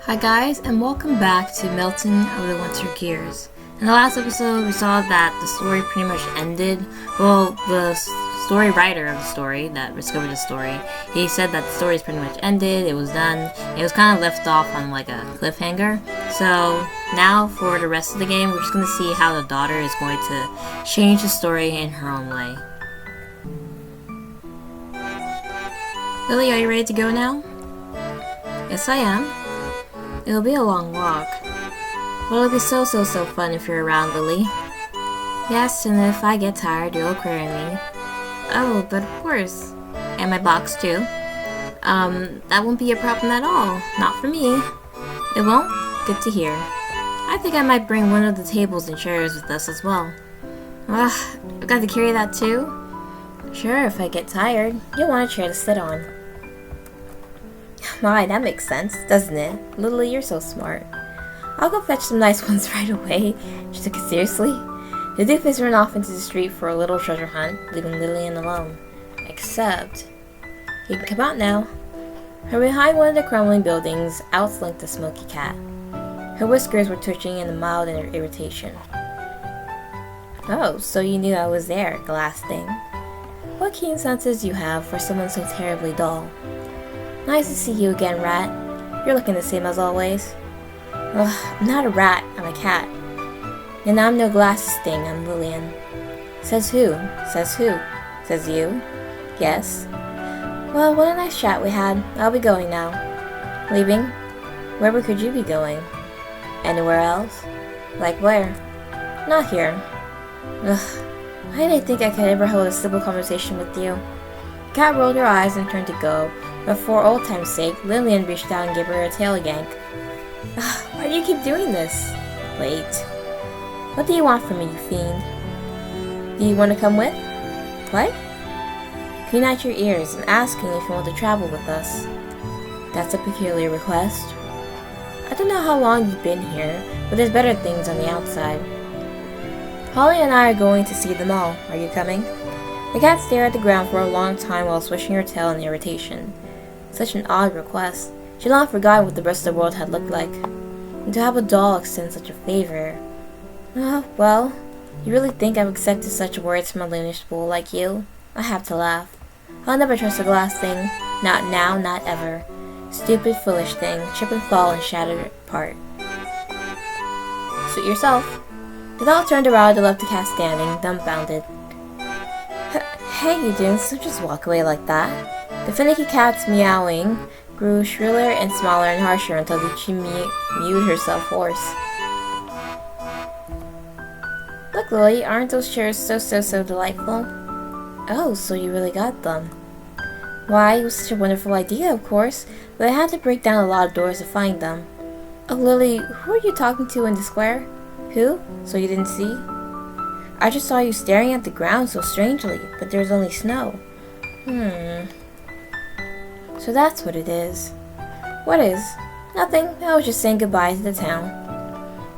Hi guys, and welcome back to Milton of the Winter Gears. In the last episode, we saw that the story pretty much ended. Well, the story writer of the story that discovered the story, he said that the story is pretty much ended, it was done. It was kind of left off on like a cliffhanger. So now for the rest of the game, we're just going to see how the daughter is going to change the story in her own way. Lily, are you ready to go now? Yes, I am. It'll be a long walk, but it'll be so fun if you're around, Lily. Yes, and if I get tired, you'll carry me. Oh, but of course. And my box too. That won't be a problem at all. Not for me. It won't? Good to hear. I think I might bring one of the tables and chairs with us as well. Ugh, I've got to carry that too? Sure, if I get tired, you'll want a chair to sit on. My, that makes sense, doesn't it? Lily, you're so smart. I'll go fetch some nice ones right away. She took it seriously. The Doofus ran off into the street for a little treasure hunt, leaving Lillian alone. Except, you can come out now. From behind one of the crumbling buildings, out slinked a smoky cat. Her whiskers were twitching in a mild irritation. Oh, so you knew I was there, glass thing. What keen senses you have for someone so terribly dull. Nice to see you again, Rat. You're looking the same as always. Ugh, I'm not a rat, I'm a cat. And I'm no glasses thing, I'm Lillian. Says who? Says who? Says you? Yes. Well, what a nice chat we had. I'll be going now. Leaving? Where could you be going? Anywhere else? Like where? Not here. Ugh, I didn't think I could ever hold a simple conversation with you. Cat rolled her eyes and turned to go, but for old time's sake, Lillian reached out and gave her a tail yank. Why do you keep doing this? Wait. What do you want from me, you fiend? Do you want to come with? What? Clean out your ears and asking if you want to travel with us. That's a peculiar request. I don't know how long you've been here, but there's better things on the outside. Holly and I are going to see them all. Are you coming? The cat stared at the ground for a long time while swishing her tail in irritation. Such an odd request. She long forgot what the rest of the world had looked like. And to have a doll extend such a favor. Well, you really think I've accepted such words from a loonish fool like you? I have to laugh. I'll never trust a glass thing. Not now, not ever. Stupid, foolish thing. Trip and fall and shatter apart. Suit yourself. The doll turned around and left the cat standing, dumbfounded. Hey, you didn't just walk away like that. The finicky cat's meowing grew shriller and smaller and harsher until she mewed herself hoarse. Look, Lily, aren't those chairs so delightful? Oh, so you really got them. Why, it was such a wonderful idea, of course, but I had to break down a lot of doors to find them. Oh, Lily, who are you talking to in the square? Who? So you didn't see? I just saw you staring at the ground so strangely, but there's only snow. So that's what it is. What is? Nothing. I was just saying goodbye to the town.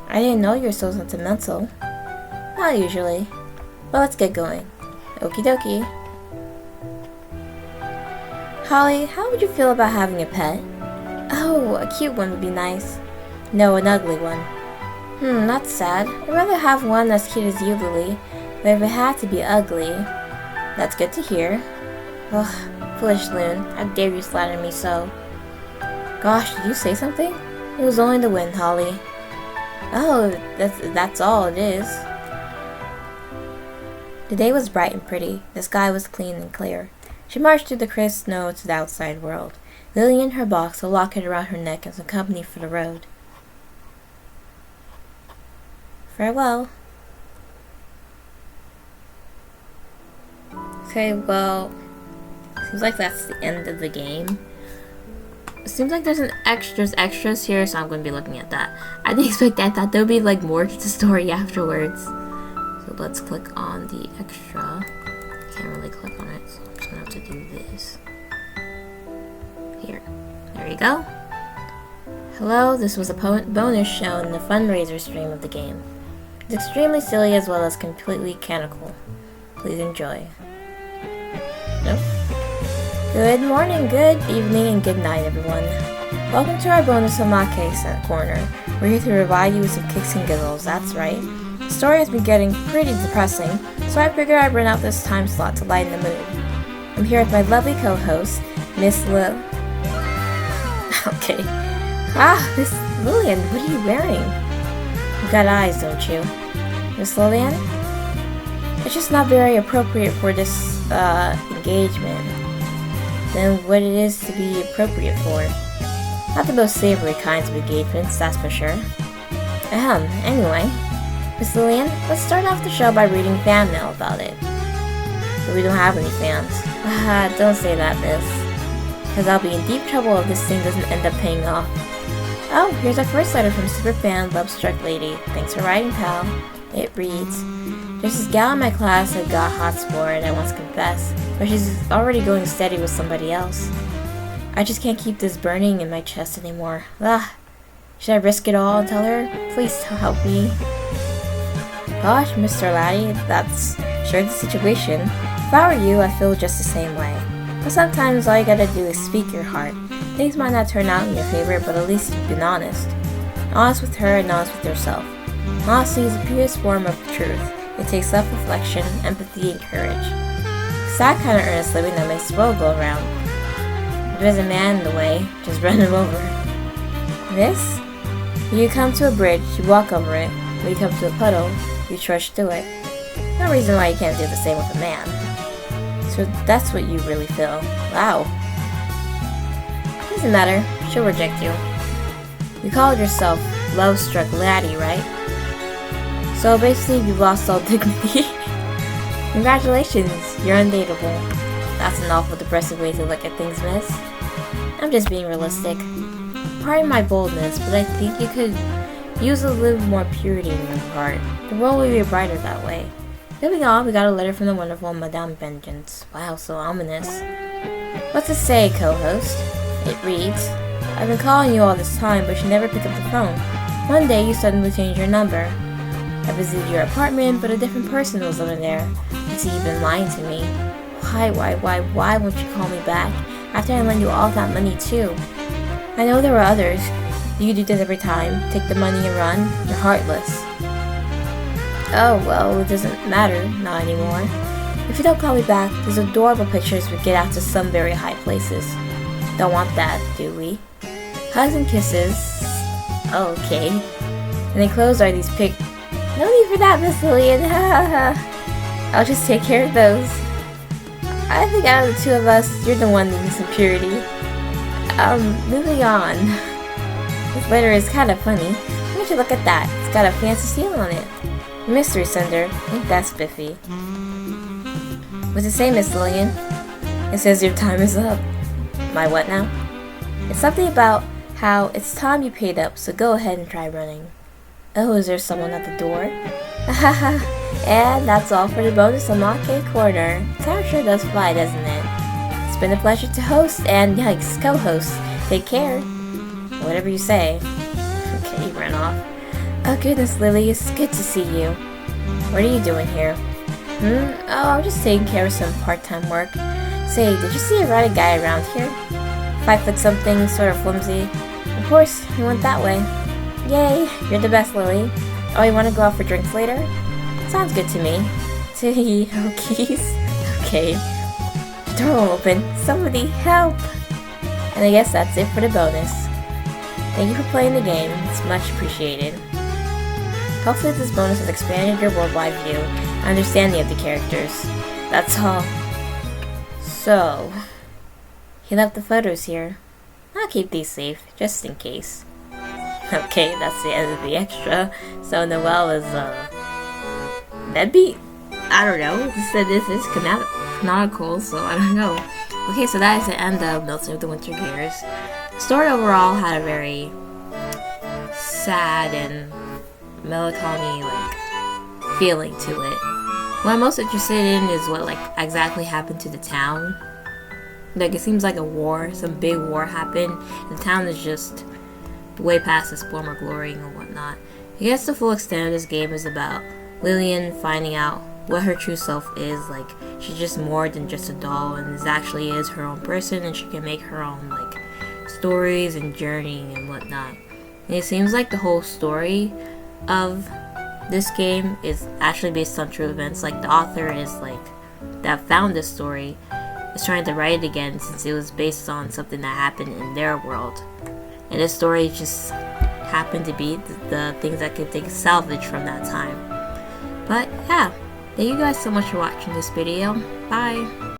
I didn't know you're so sentimental. Not usually. But let's get going. Okie dokie. Holly, how would you feel about having a pet? Oh, a cute one would be nice. No, an ugly one. That's sad. I'd rather have one as cute as you, Lily. But if it had to be ugly, that's good to hear. Ugh. Foolish loon, how dare you flatter me so? Gosh, did you say something? It was only the wind, Holly. Oh, that's all it is. The day was bright and pretty. The sky was clean and clear. She marched through the crisp snow to the outside world, Lily in her box, a locket around her neck as a company for the road. Farewell. Okay, well, seems like that's the end of the game. It seems like there's extras here, so I'm going to be looking at that. I didn't expect that. I thought there would be like more to the story afterwards. So let's click on the extra. Can't really click on it, so I'm just going to have to do this. Here. There you go. Hello, this was a bonus shown in the fundraiser stream of the game. It's extremely silly as well as completely canonical. Please enjoy. Nope. Good morning, good evening, and good night, everyone. Welcome to our bonus Omake corner. We're here to provide you with some kicks and giggles, that's right. The story has been getting pretty depressing, so I figured I'd run out this time slot to lighten the mood. I'm here with my lovely co-host, Miss Lil. Okay. Miss Lillian, what are you wearing? You got eyes, don't you? Miss Lillian? It's just not very appropriate for this, engagement. Then what it is to be appropriate for? Not the most savory kinds of engagements, that's for sure. Anyway, Miss Lillian, let's start off the show by reading fan mail about it. But we don't have any fans. Don't say that, miss. Because I'll be in deep trouble if this thing doesn't end up paying off. Oh, here's our first letter from Superfan Lovestruck Lady. Thanks for writing, pal. It reads, there's this gal in my class that got hot for it, I once confess, but she's already going steady with somebody else. I just can't keep this burning in my chest anymore. Should I risk it all and tell her? Please help me. Gosh, Mr. Laddie, that's sure the situation. If I were you, I feel just the same way. But sometimes all you gotta do is speak your heart. Things might not turn out in your favor, but at least you've been honest. Honest with her and honest with yourself. Honesty is the purest form of truth. It takes self-reflection, empathy, and courage. It's that kind of earnest living that makes the world go around. If there's a man in the way, just run him over. Miss? When you come to a bridge, you walk over it. When you come to a puddle, you trudge through it. No reason why you can't do the same with a man. So that's what you really feel. Wow. Doesn't matter. She'll reject you. You called yourself Lovestruck Laddie, right? So basically, you've lost all dignity. Congratulations, you're undateable. That's an awful depressive way to look at things, miss. I'm just being realistic. Pardon my boldness, but I think you could use a little more purity in your heart. The world will be brighter that way. Moving on, we got a letter from the wonderful Madame Vengeance. Wow, so ominous. What's it say, co-host? It reads, I've been calling you all this time, but you never pick up the phone. One day, you suddenly changed your number. I visited your apartment, but a different person was living there. I see you've been lying to me. Why won't you call me back? After I lend you all that money, too. I know there were others. You do this every time. Take the money and run. You're heartless. Oh, well, it doesn't matter. Not anymore. If you don't call me back, those adorable pictures would get out to some very high places. Don't want that, do we? Hugs and kisses. Okay. And enclosed are these pic. No need for that, Miss Lillian. I'll just take care of those. I think out of the two of us, you're the one needing some purity. Moving on. This letter is kind of funny. Why don't you look at that? It's got a fancy seal on it. Mystery sender. Ain't that spiffy? What's it say, Miss Lillian? It says your time is up. My what now? It's something about how it's time you paid up, so go ahead and try running. Oh, is there someone at the door? And that's all for the bonus Omake Corner. Time sure does fly, doesn't it? It's been a pleasure to host and, yikes, co-host. Take care. Whatever you say. Okay, he ran off. Oh goodness, Lily, it's good to see you. What are you doing here? Oh, I'm just taking care of some part-time work. Say, did you see a rowdy guy around here? 5 foot something, sort of flimsy. Of course, he went that way. Yay, you're the best, Lily. Oh, you want to go out for drinks later? Sounds good to me. Tee, oh keys. Okay. The door won't open. Somebody help! And I guess that's it for the bonus. Thank you for playing the game. It's much appreciated. Hopefully this bonus has expanded your worldwide view and understanding of the characters. That's all. So, he left the photos here. I'll keep these safe, just in case. Okay, that's the end of the extra. So Noelle is, deadbeat? I don't know. This is canonical, so I don't know. Okay, so that is the end of Melting of the Winter Gears. The story overall had a very sad and melancholy, feeling to it. What I'm most interested in is what, exactly happened to the town. It seems like a war, some big war happened, and the town is just way past its former glory and whatnot. I guess the full extent of this game is about Lillian finding out what her true self is. She's just more than just a doll, and is actually is her own person, and she can make her own stories and journey and whatnot. And it seems like the whole story of this game is actually based on true events. Like the author is like that found this story is trying to write it again since it was based on something that happened in their world. And this story just happened to be the things that could take salvage from that time. But yeah, thank you guys so much for watching this video. Bye!